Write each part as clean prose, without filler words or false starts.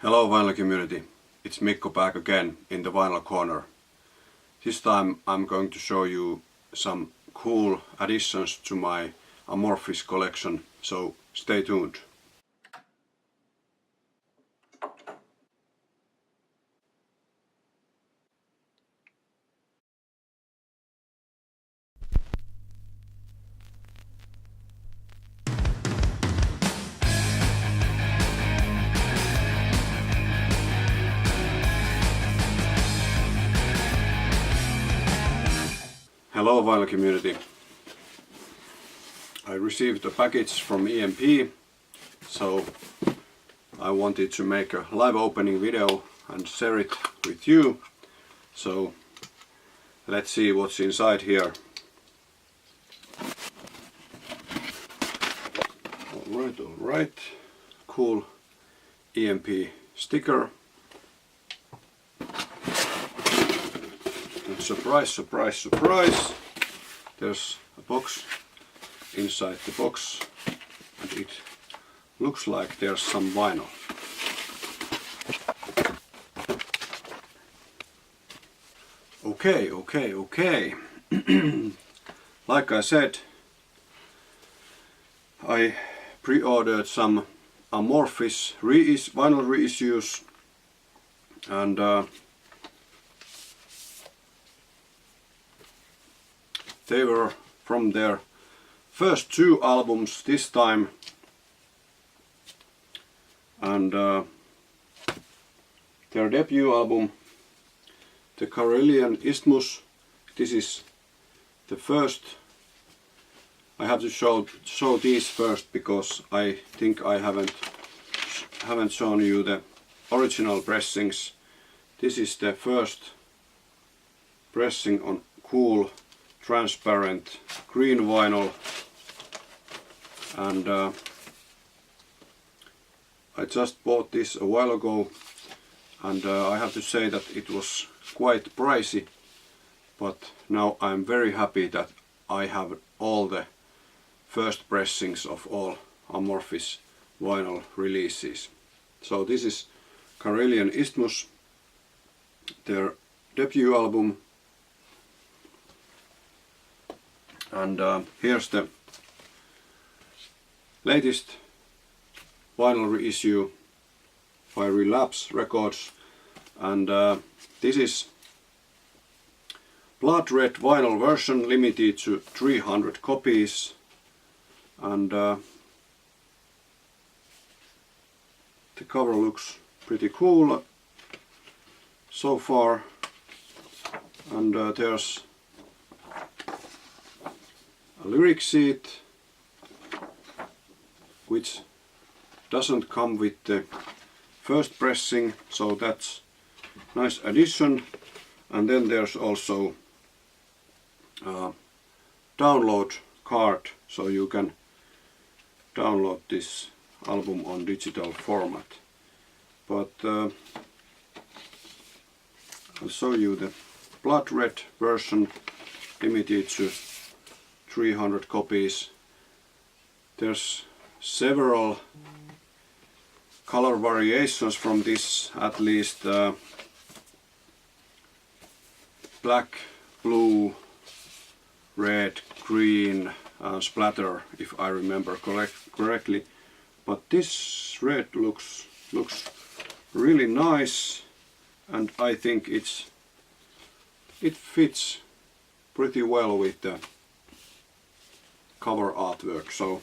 Hello vinyl community, it's Mikko back again in the vinyl corner. This time I'm going to show you some cool additions to my Amorphis collection, so stay tuned. Hello vinyl community. I received a package from EMP, so I wanted to make a live opening video and share it with you. So let's see what's inside here. Alright, cool EMP sticker. And surprise, surprise, surprise! There's a box inside the box, and it looks like there's some vinyl. Okay. Like I said, I pre-ordered some Amorphis vinyl reissues, and they were from their first two albums this time, and their debut album, the Karelian Isthmus. This is the first. I have to show these first because I think I haven't shown you the original pressings. This is the first pressing on cool transparent green vinyl, and I just bought this a while ago, and I have to say that it was quite pricey, but now I'm very happy that I have all the first pressings of all Amorphis vinyl releases. So this is Karelian Isthmus, their debut album. And here's the latest vinyl reissue by Relapse Records, and this is blood red vinyl version, limited to 300 copies, and the cover looks pretty cool so far, and there's a lyric sheet which doesn't come with the first pressing, so that's nice addition. And then there's also a download card, so you can download this album on digital format. But I'll show you the blood red version, limited to 300 copies. There's several color variations from this, at least black, blue, red, green, splatter, if I remember correctly. But this red looks really nice, and I think it fits pretty well with the cover artwork, so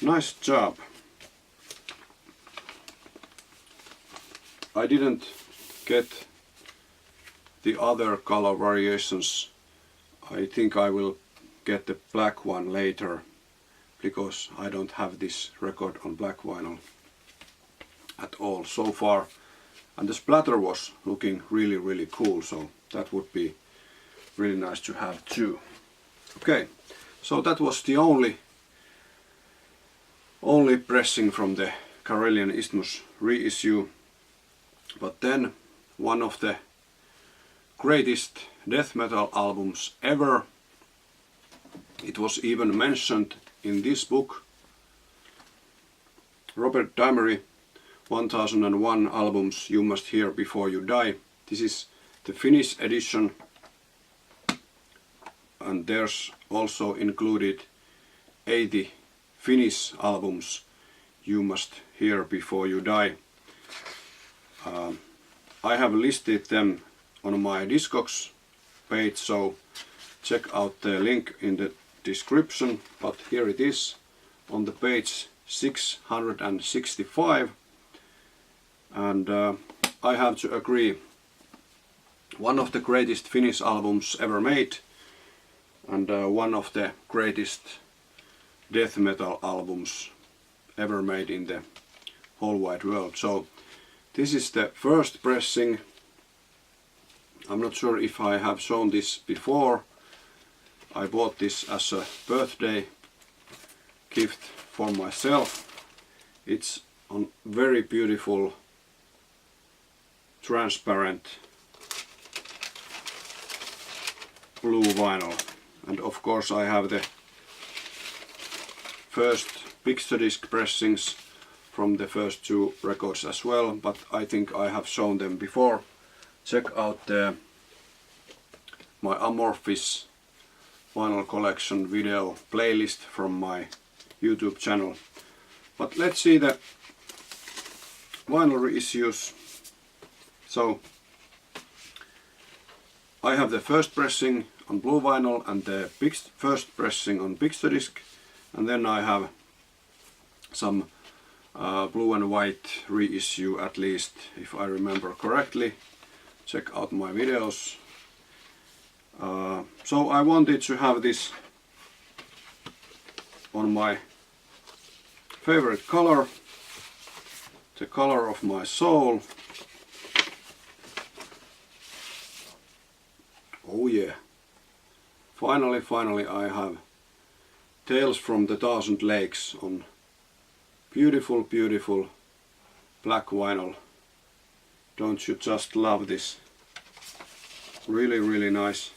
nice job. I didn't get the other color variations. I think I will get the black one later, because I don't have this record on black vinyl at all so far, and the splatter was looking really cool, so that would be really nice to have too. Okay, so that was the only pressing from the Karelian Isthmus reissue. But then one of the greatest death metal albums ever. It was even mentioned in this book, Robert Dimery, 1001 albums you must hear before you die. This is the Finnish edition, and there's also included 80 Finnish albums you must hear before you die. I have listed them on my Discogs page, so check out the link in the description, but here it is on the page 665, and I have to agree, one of the greatest Finnish albums ever made, and one of the greatest death metal albums ever made in the whole wide world. So this is the first pressing. I'm not sure if I have shown this before. I bought this as a birthday gift for myself. It's on very beautiful transparent blue vinyl, and of course I have the first picture disc pressings from the first two records as well, but I think I have shown them before. Check out my Amorphis vinyl collection video playlist from my YouTube channel. But let's see the vinyl reissues. So I have the first pressing on blue vinyl and the first pressing on picture disc, and then I have some blue and white reissue, at least if I remember correctly. Check out my videos. So I wanted to have this on my favorite color, the color of my soul. Oh yeah, finally I have Tales from the Thousand Lakes on beautiful black vinyl. Don't you just love this? Really nice.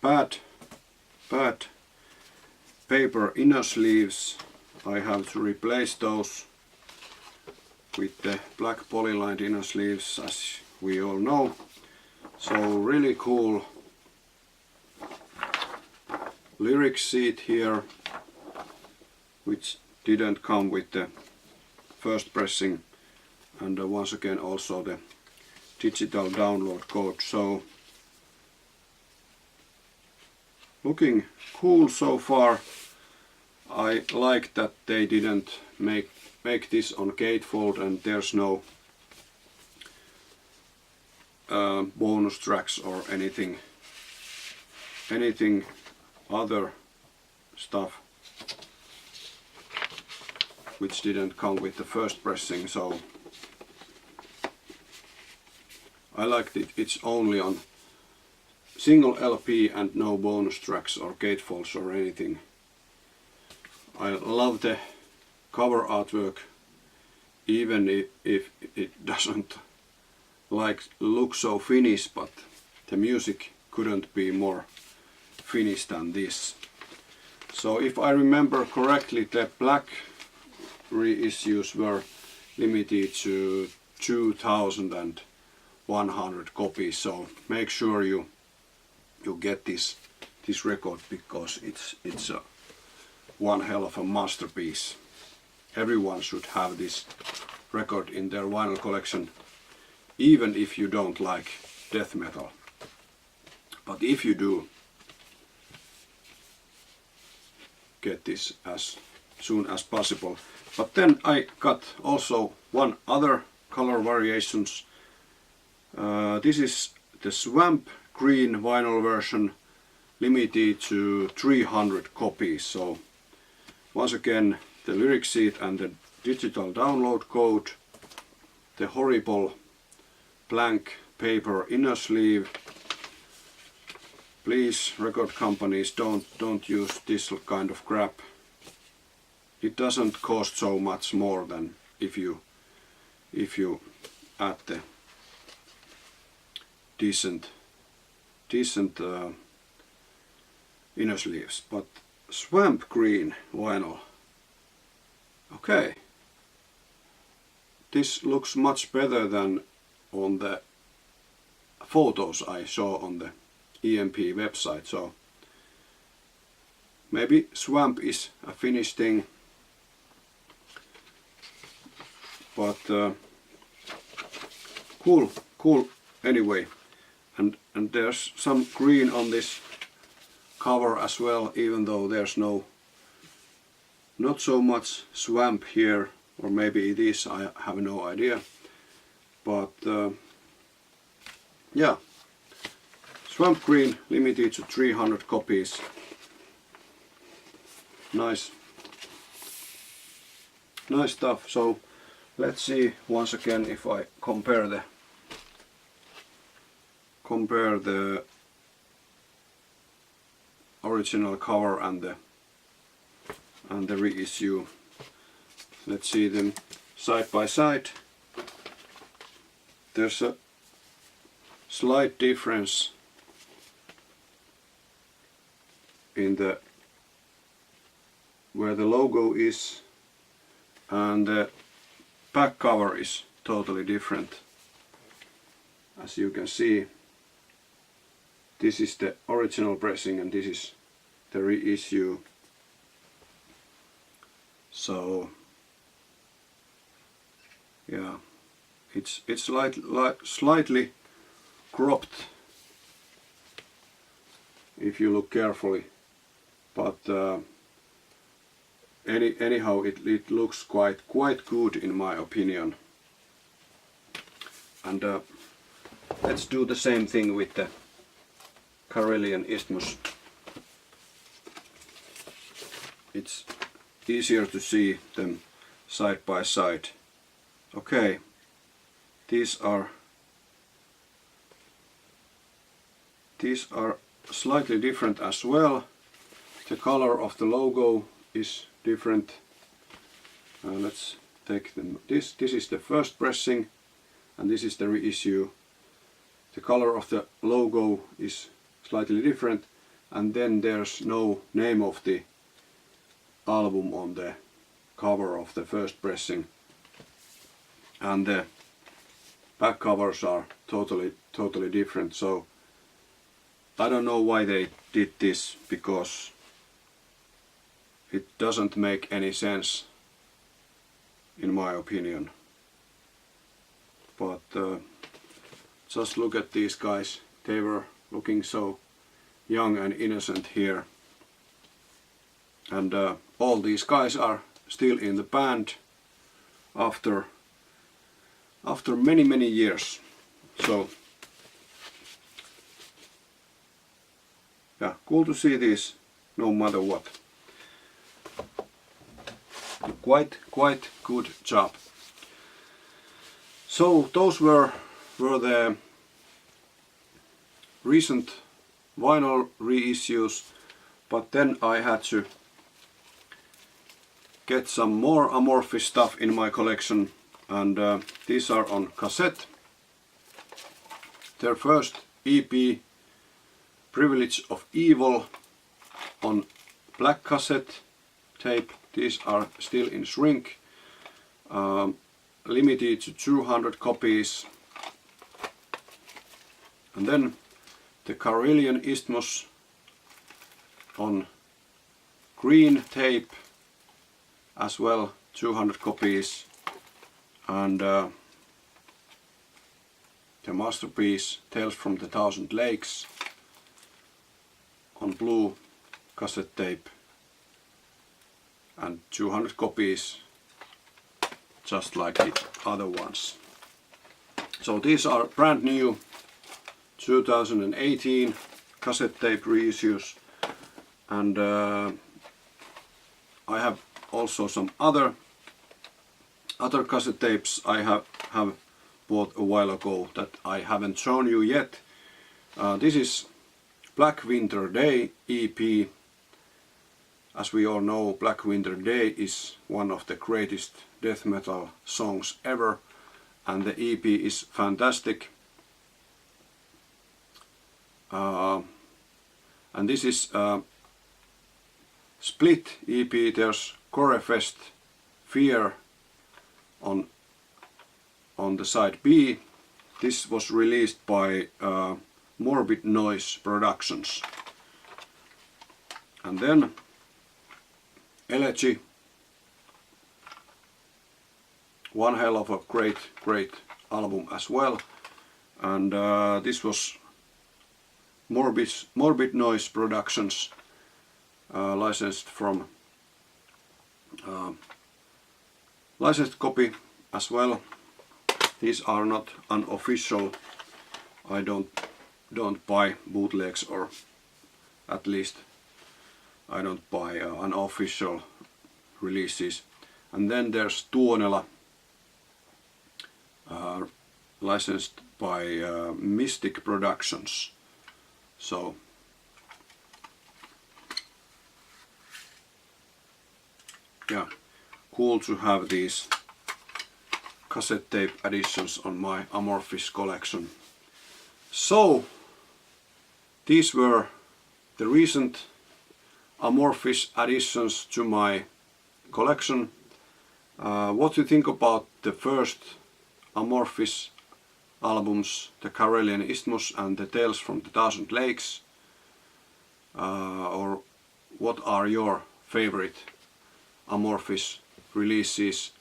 Bad paper inner sleeves. I have to replace those with the black polylined inner sleeves, as we all know. So really cool lyric sheet here, which didn't come with the first pressing, and once again also the digital download code. So looking cool so far. I like that they didn't make this on gatefold, and there's no bonus tracks or anything other stuff which didn't come with the first pressing. So I like that it's only on single LP and no bonus tracks or gatefolds or anything. I love the cover artwork, even if it doesn't look so Finnish, but the music couldn't be more Finnish than this. So if I remember correctly, the black reissues were limited to 2,100 copies, so make sure you get this record, because it's a one hell of a masterpiece. Everyone should have this record in their vinyl collection, even if you don't like death metal. But if you do, get this as soon as possible. But then I got also one other color variations. This is the Swamp Green vinyl version, limited to 300 copies. So once again, the lyric sheet and the digital download code, the horrible blank paper inner sleeve. Please, record companies, don't use this kind of crap. It doesn't cost so much more than if you add the decent inner sleeves. But swamp green vinyl. Okay, this looks much better than on the photos I saw on the EMP website, so maybe swamp is a Finnish thing, but cool anyway. And there's some green on this cover as well, even though there's not so much swamp here, or maybe it is, I have no idea. But yeah, swamp green, limited to 300 copies. Nice stuff. So let's see once again if I compare the original cover and the reissue. Let's see them side by side. There's a slight difference in where the logo is, and the back cover is totally different. As you can see, this is the original pressing and this is the reissue. So yeah, it's slightly cropped if you look carefully, but anyhow it looks quite good in my opinion. And let's do the same thing with the Karelian Isthmus. It's easier to see them side by side. Okay, these are slightly different as well. The color of the logo is different. Let's take them. This is the first pressing and this is the reissue. The color of the logo is slightly different, and then there's no name of the album on the cover of the first pressing, and the back covers are totally different. So I don't know why they did this, because it doesn't make any sense in my opinion. But just look at these guys. They were looking so young and innocent here, and all these guys are still in the band after many years. So yeah, cool to see this no matter what. Quite good job. So those were the recent vinyl reissues, but then I had to get some more Amorphis stuff in my collection, and these are on cassette. Their first EP, Privilege of Evil, on black cassette tape. These are still in shrink, limited to 200 copies. And then the Karelian Isthmus on green tape as well, 200 copies. And the masterpiece Tales from the Thousand Lakes on blue cassette tape, and 200 copies, just like the other ones. So these are brand new 2018 cassette tape reissues, and I have also some other cassette tapes I have bought a while ago that I haven't shown you yet. This is Black Winter Day EP. As we all know, Black Winter Day is one of the greatest death metal songs ever, and the EP is fantastic. And this is split EP. There's Corefest Fear on the side B. This was released by Morbid Noise Productions. And then Elegy, one hell of a great album as well. And this was Morbid Noise Productions, licensed from licensed copy as well. These are not unofficial. I don't buy bootlegs, or at least I don't buy unofficial releases. And then there's Tuonela, licensed by Mystic Productions. So yeah, cool to have these cassette tape editions on my Amorphis collection. So these were the recent Amorphis additions to my collection. What do you think about the first Amorphis albums, the Karelian Isthmus and the Tales from the Thousand Lakes? Or what are your favorite Amorphis releases?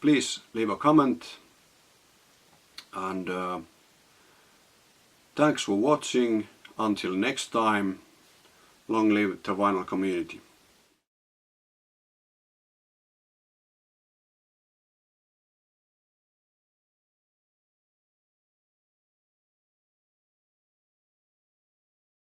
Please leave a comment, and thanks for watching. Until next time, long live the vinyl community.